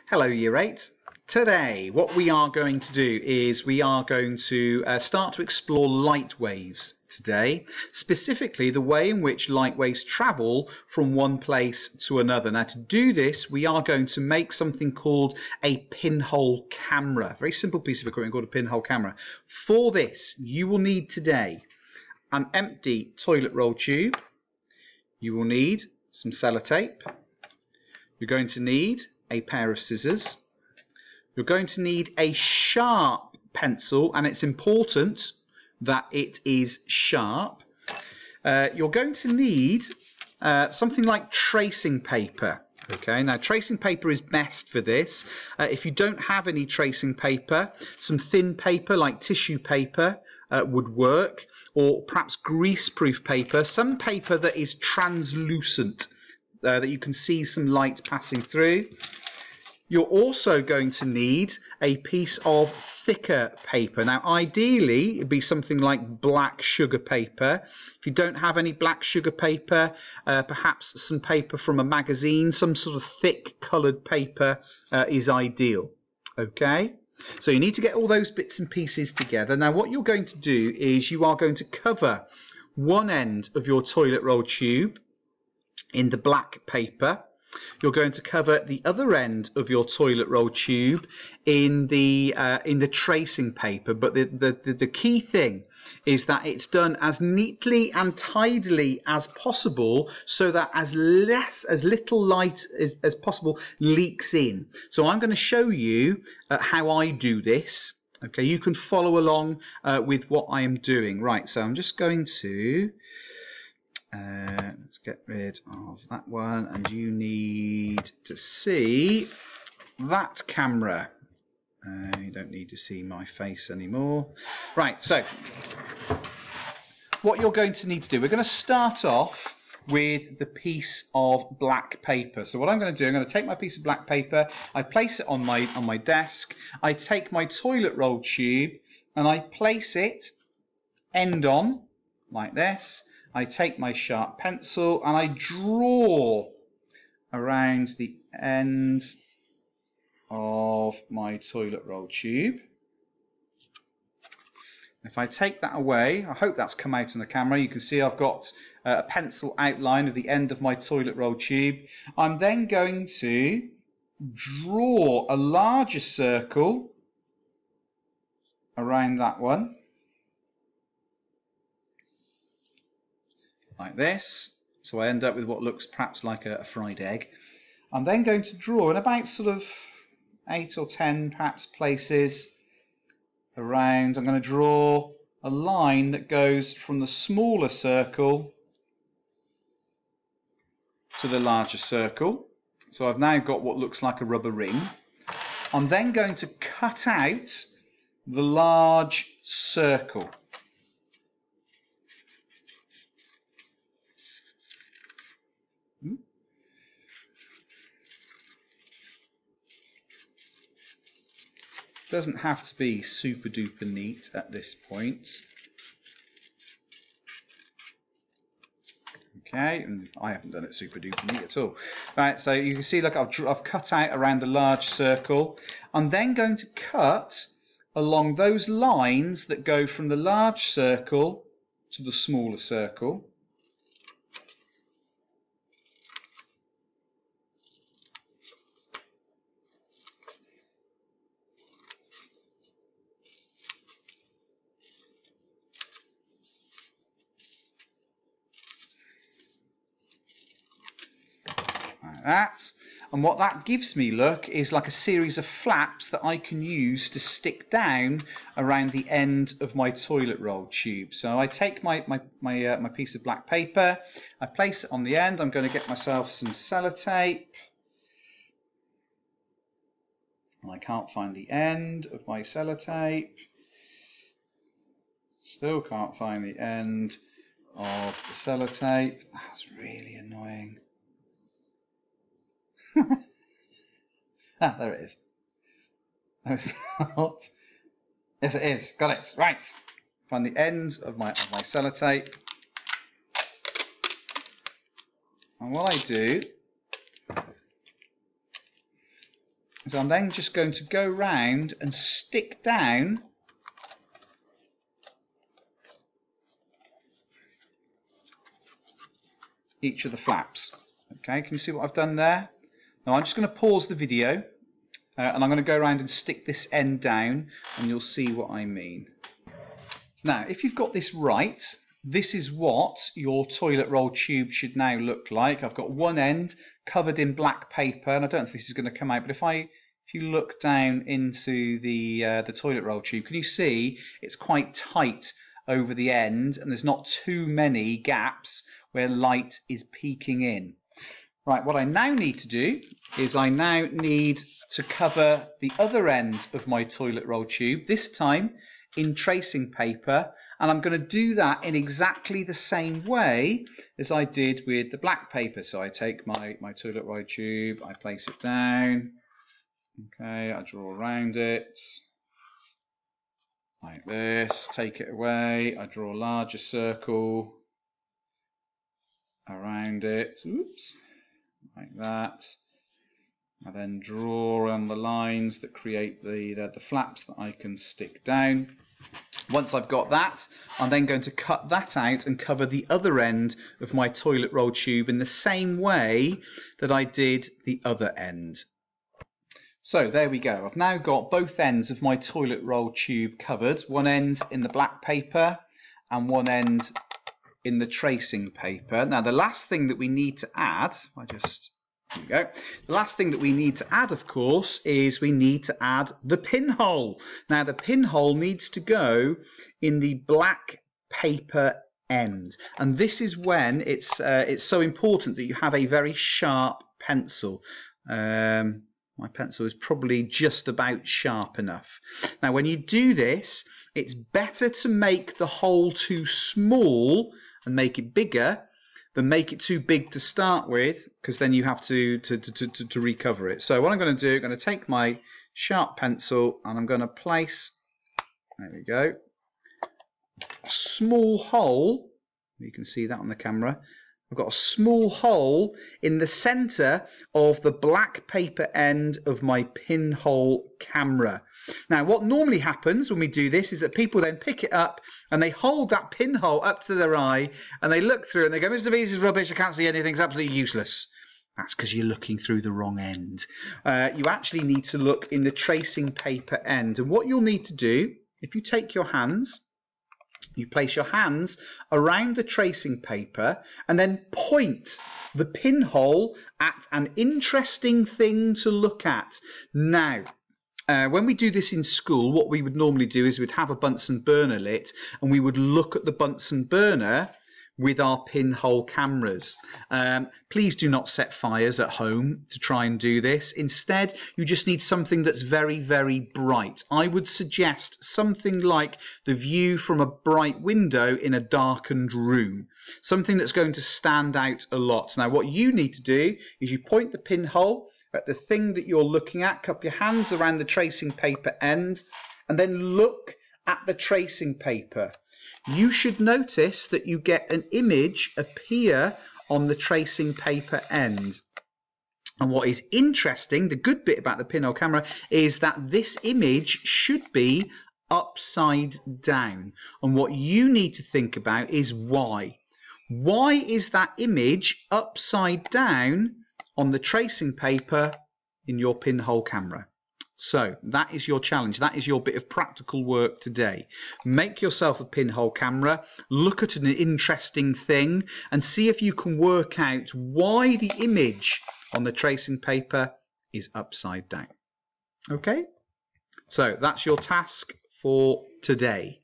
Hello Year 8. Today what we are going to do is we are going to start to explore light waves today, specifically the way in which light waves travel from one place to another. Now to do this we are going to make something called a pinhole camera, a very simple piece of equipment called a pinhole camera. For this you will need today an empty toilet roll tube, you will need some sellotape, you're going to need a pair of scissors, you're going to need a sharp pencil, and it's important that it is sharp. You're going to need something like tracing paper. Okay, now tracing paper is best for this. If you don't have any tracing paper, some thin paper like tissue paper would work, or perhaps greaseproof paper, some paper that is translucent, that you can see some light passing through. You're also going to need a piece of thicker paper. Now ideally it'd be something like black sugar paper. If you don't have any black sugar paper, perhaps some paper from a magazine, some sort of thick coloured paper is ideal. Okay, so you need to get all those bits and pieces together. Now what you're going to do is you are going to cover one end of your toilet roll tube in the black paper. You're going to cover the other end of your toilet roll tube in the tracing paper, but the key thing is that it's done as neatly and tidily as possible, so that as little light as possible leaks in. So I'm going to show you how I do this. Okay, you can follow along with what I am doing. Right, so I'm just going to let's get rid of that one, and you need to see that camera. You don't need to see my face anymore. Right, so what you're going to need to do, we're going to start off with the piece of black paper. So what I'm going to do, I'm going to take my piece of black paper, I place it on my desk, I take my toilet roll tube and I place it end on like this. I take my sharp pencil and I draw around the end of my toilet roll tube. If I take that away, I hope that's come out on the camera, you can see I've got a pencil outline of the end of my toilet roll tube. I'm then going to draw a larger circle around that one, like this, so I end up with what looks perhaps like a fried egg. I'm then going to draw in about sort of 8 or 10 perhaps places around. I'm going to draw a line that goes from the smaller circle to the larger circle. So I've now got what looks like a rubber ring. I'm then going to cut out the large circle. Doesn't have to be super duper neat at this point. Okay, and I haven't done it super duper neat at all. Right, so you can see, look, I've cut out around the large circle. I'm then going to cut along those lines that go from the large circle to the smaller circle. That, and what that gives me, look, is like a series of flaps that I can use to stick down around the end of my toilet roll tube. So I take my piece of black paper, I place it on the end. I'm going to get myself some sellotape. I can't find the end of my sellotape. Still can't find the end of the sellotape. That's really annoying. Ah, there it is. No, it's not. Yes, it is. Got it. Right. Find the ends of my sellotape. And what I do is I'm then just going to go round and stick down each of the flaps. Okay, can you see what I've done there? Now I'm just going to pause the video and I'm going to go around and stick this end down and you'll see what I mean. Now if you've got this right, this is what your toilet roll tube should now look like. I've got one end covered in black paper, and I don't know if this is going to come out, but if you look down into the toilet roll tube, can you see it's quite tight over the end and there's not too many gaps where light is peeking in. Right, what I now need to do is I now need to cover the other end of my toilet roll tube, this time in tracing paper, and I'm going to do that in exactly the same way as I did with the black paper. So I take my toilet roll tube, I place it down, okay, I draw around it like this, take it away, I draw a larger circle around it, oops, like that. I then draw on the lines that create the flaps that I can stick down. Once I've got that, I'm then going to cut that out and cover the other end of my toilet roll tube in the same way that I did the other end. So there we go. I've now got both ends of my toilet roll tube covered, one end in the black paper and one end in the tracing paper. Now the last thing that we need to add, here we go. The last thing that we need to add, of course, is we need to add the pinhole. Now the pinhole needs to go in the black paper end, and this is when it's so important that you have a very sharp pencil. My pencil is probably just about sharp enough. Now when you do this, it's better to make the hole too small and make it bigger than make it too big to start with, because then you have to recover it. So what I'm going to do, I'm going to take my sharp pencil and I'm going to place, there we go, a small hole. You can see that on the camera. I've got a small hole in the center of the black paper end of my pinhole camera. Now what normally happens when we do this is that people then pick it up and they hold that pinhole up to their eye and they look through and they go, Mr. V, this is rubbish, I can't see anything, it's absolutely useless. That's because you're looking through the wrong end. You actually need to look in the tracing paper end, and what you'll need to do, if you take your hands, you place your hands around the tracing paper and then point the pinhole at an interesting thing to look at. Now, when we do this in school, what we would normally do is we'd have a Bunsen burner lit and we would look at the Bunsen burner with our pinhole cameras. Please do not set fires at home to try and do this. Instead, you just need something that's very, very bright. I would suggest something like the view from a bright window in a darkened room. Something that's going to stand out a lot. Now, what you need to do is you point the pinhole at the thing that you're looking at, cup your hands around the tracing paper end, and then look at the tracing paper. You should notice that you get an image appear on the tracing paper end. And what is interesting, the good bit about the pinhole camera, is that this image should be upside down. And what you need to think about is why. Why is that image upside down on the tracing paper in your pinhole camera? So that is your challenge. That is your bit of practical work today. Make yourself a pinhole camera, look at an interesting thing and see if you can work out why the image on the tracing paper is upside down. Okay? So that's your task for today.